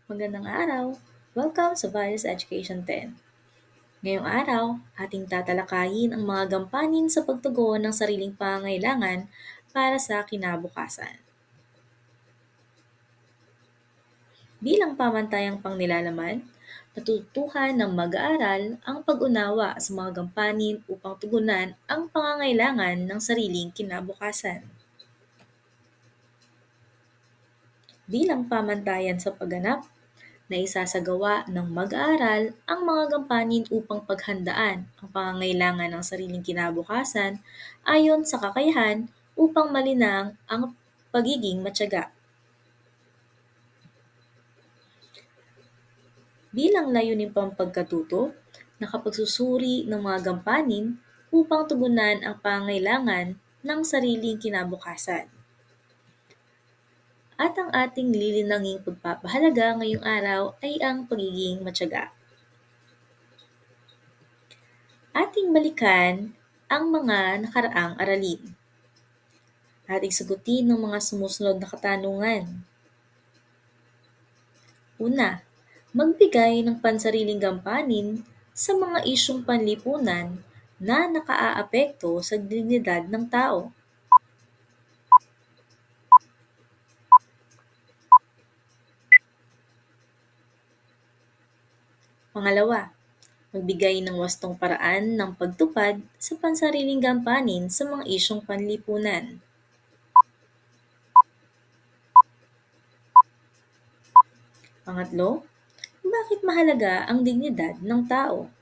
Magandang araw! Welcome sa Values Education 10. Ngayong araw, ating tatalakayin ang mga gampanin sa pagtugon ng sariling pangangailangan para sa kinabukasan. Bilang pamantayang pangnilalaman, natutuhan ng mag-aaral ang pag-unawa sa mga gampanin upang tugunan ang pangangailangan ng sariling kinabukasan. Bilang pamantayan sa pagganap, na isasagawa ng mag-aaral ang mga gampanin upang paghandaan ang pangangailangan ng sariling kinabukasan ayon sa kakayahan upang malinang ang pagiging matyaga. Bilang layunin pang pagkatuto, nakapagsusuri ng mga gampanin upang tugunan ang pangangailangan ng sariling kinabukasan. At ang ating lilinanging pagpapahalaga ngayong araw ay ang pagiging matyaga. Ating balikan ang mga nakaraang aralin. Ating sagutin ng mga sumusunod na katanungan. Una, magbigay ng pansariling gampanin sa mga isyung panlipunan na nakaaapekto sa dignidad ng tao. Pangalawa, magbigay ng wastong paraan ng pagtupad sa pansariling gampanin sa mga isyung panlipunan. Pangatlo, bakit mahalaga ang dignidad ng tao?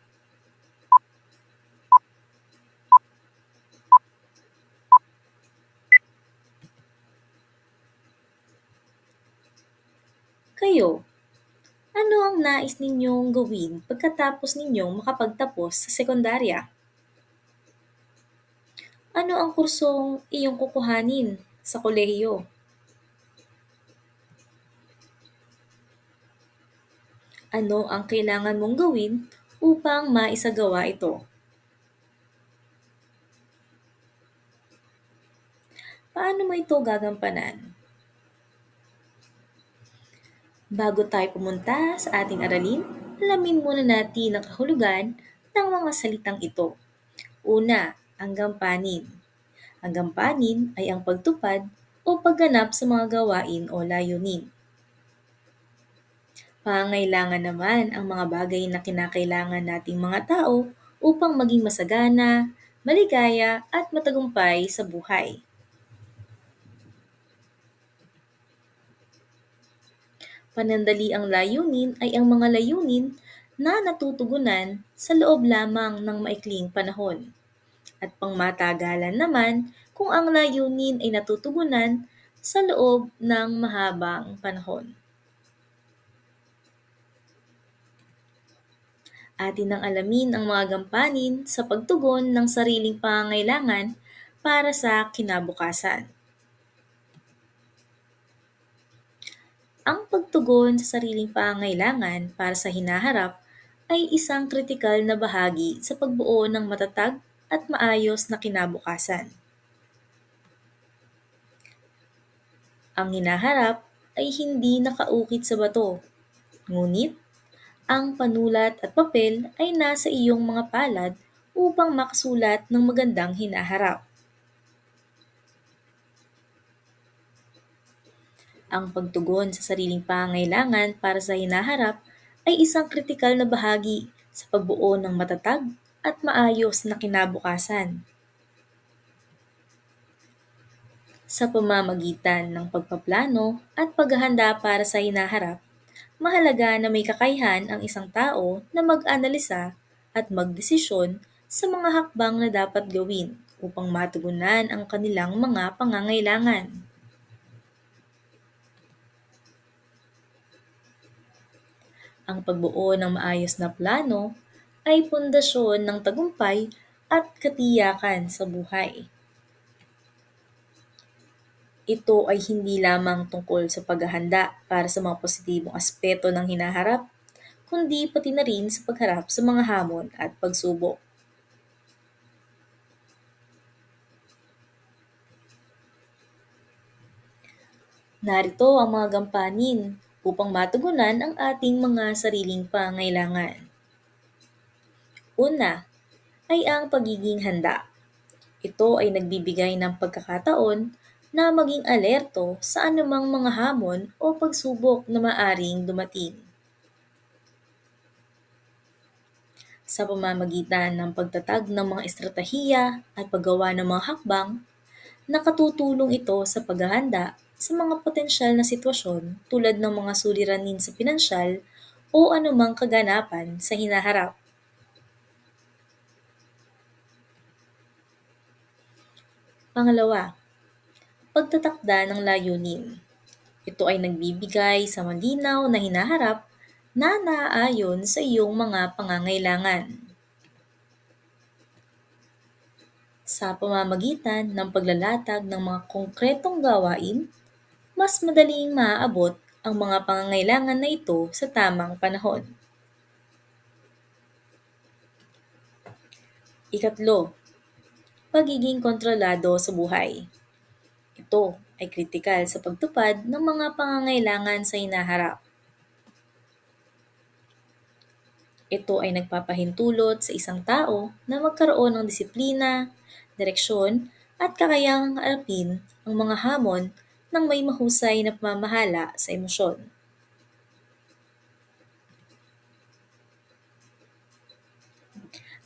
Kayo, ano ang nais ninyong gawin pagkatapos ninyong makapagtapos sa sekundarya? Ano ang kursong iyong kukuhanin sa kolehiyo? Ano ang kailangan mong gawin upang maisagawa ito? Paano mo ito gagampanan? Bago tayo pumunta sa ating aralin, alamin muna natin ang kahulugan ng mga salitang ito. Una, ang gampanin. Ang gampanin ay ang pagtupad o pagganap sa mga gawain o layunin. Pangangailangan naman ang mga bagay na kinakailangan nating mga tao upang maging masagana, maligaya at matagumpay sa buhay. Panandaliang layunin ay ang mga layunin na natutugunan sa loob lamang ng maikling panahon. At pangmatagalan naman kung ang layunin ay natutugunan sa loob ng mahabang panahon. Atin nang alamin ang mga gampanin sa pagtugon ng sariling pangangailangan para sa kinabukasan. Ang pagtugon sa sariling pangangailangan para sa hinaharap ay isang kritikal na bahagi sa pagbuo ng matatag at maayos na kinabukasan. Ang hinaharap ay hindi nakaukit sa bato, ngunit ang panulat at papel ay nasa iyong mga palad upang makasulat ng magandang hinaharap. Ang pagtugon sa sariling pangangailangan para sa hinaharap ay isang kritikal na bahagi sa pagbuo ng matatag at maayos na kinabukasan. Sa pamamagitan ng pagpaplano at paghahanda para sa hinaharap, mahalaga na may kakayahan ang isang tao na mag-analisa at magdesisyon sa mga hakbang na dapat gawin upang matugunan ang kanilang mga pangangailangan. Ang pagbuo ng maayos na plano ay pundasyon ng tagumpay at katiyakan sa buhay. Ito ay hindi lamang tungkol sa paghahanda para sa mga positibong aspeto ng hinaharap, kundi pati na rin sa pagharap sa mga hamon at pagsubok. Narito ang mga gampanin upang matugunan ang ating mga sariling pangailangan. Una ay ang pagiging handa. Ito ay nagbibigay ng pagkakataon na maging alerto sa anumang mga hamon o pagsubok na maaring dumating. Sa pamamagitan ng pagtatag ng mga estratehiya at paggawa ng mga hakbang, nakatutulong ito sa paghahanda sa mga potensyal na sitwasyon tulad ng mga suliranin sa pinansyal o anumang kaganapan sa hinaharap. Pangalawa, pagtatakda ng layunin. Ito ay nagbibigay sa malinaw na hinaharap na naaayon sa iyong mga pangangailangan. Sa pamamagitan ng paglalatag ng mga konkretong gawain, mas madaling maaabot ang mga pangangailangan na ito sa tamang panahon. Ikatlo, pagiging kontrolado sa buhay. Ito ay kritikal sa pagtupad ng mga pangangailangan sa hinaharap. Ito ay nagpapahintulot sa isang tao na magkaroon ng disiplina, direksyon, at kakayahang harapin ang mga hamon ng may mahusay na pamamahala sa emosyon.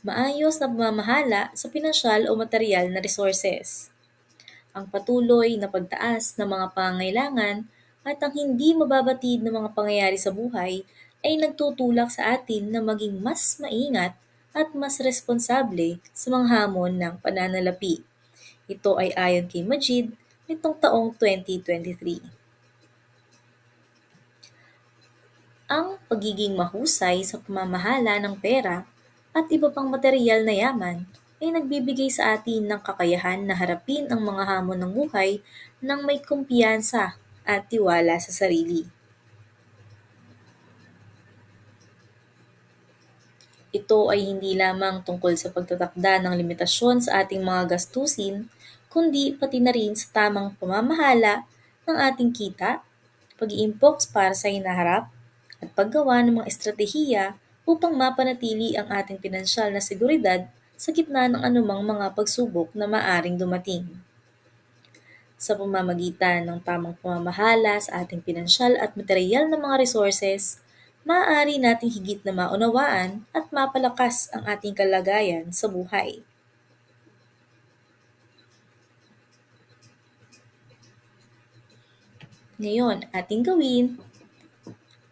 Maayos na pamamahala sa pinansyal o material na resources. Ang patuloy na pagtaas ng mga pangangailangan at ang hindi mababatid ng mga pangyayari sa buhay ay nagtutulak sa atin na maging mas maingat at mas responsable sa mga hamon ng pananalapi. Ito ay ayon kay Majid nitong taong 2023. Ang pagiging mahusay sa pamamahala ng pera at iba pang materyal na yaman ay nagbibigay sa atin ng kakayahan na harapin ang mga hamon ng buhay ng may kumpiyansa at tiwala sa sarili. Ito ay hindi lamang tungkol sa pagtatakda ng limitasyon sa ating mga gastusin, kundi pati na rin sa tamang pamamahala ng ating kita, pag-iimpok para sa hinaharap, at paggawa ng mga estratehiya upang mapanatili ang ating pinansyal na seguridad sa gitna ng anumang mga pagsubok na maaring dumating. Sa pamamagitan ng tamang pamamahala sa ating pinansyal at materyal na mga resources, maaari nating higit na maunawaan at mapalakas ang ating kalagayan sa buhay. Ngayon, ating gawin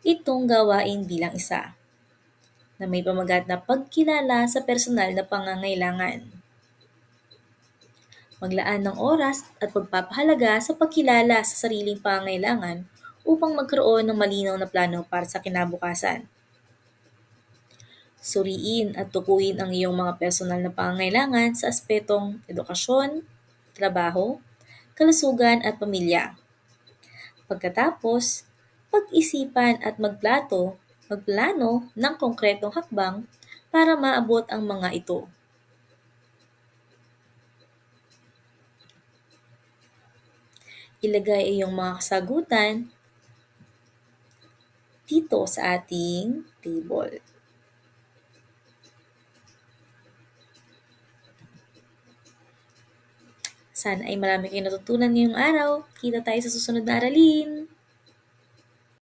itong gawain bilang isa, na may pamagat na pagkilala sa personal na pangangailangan. Maglaan ng oras at pagpapahalaga sa pagkilala sa sariling pangangailangan upang magkaroon ng malinaw na plano para sa kinabukasan. Suriin at tukuyin ang iyong mga personal na pangangailangan sa aspetong edukasyon, trabaho, kalusugan at pamilya. Pagkatapos, pag-isipan at magplano ng konkretong hakbang para maabot ang mga ito. Ilagay ang iyong mga kasagutan dito sa ating table. Sana ay marami kayong natutunan ngayong araw. Kita tayo sa susunod na aralin.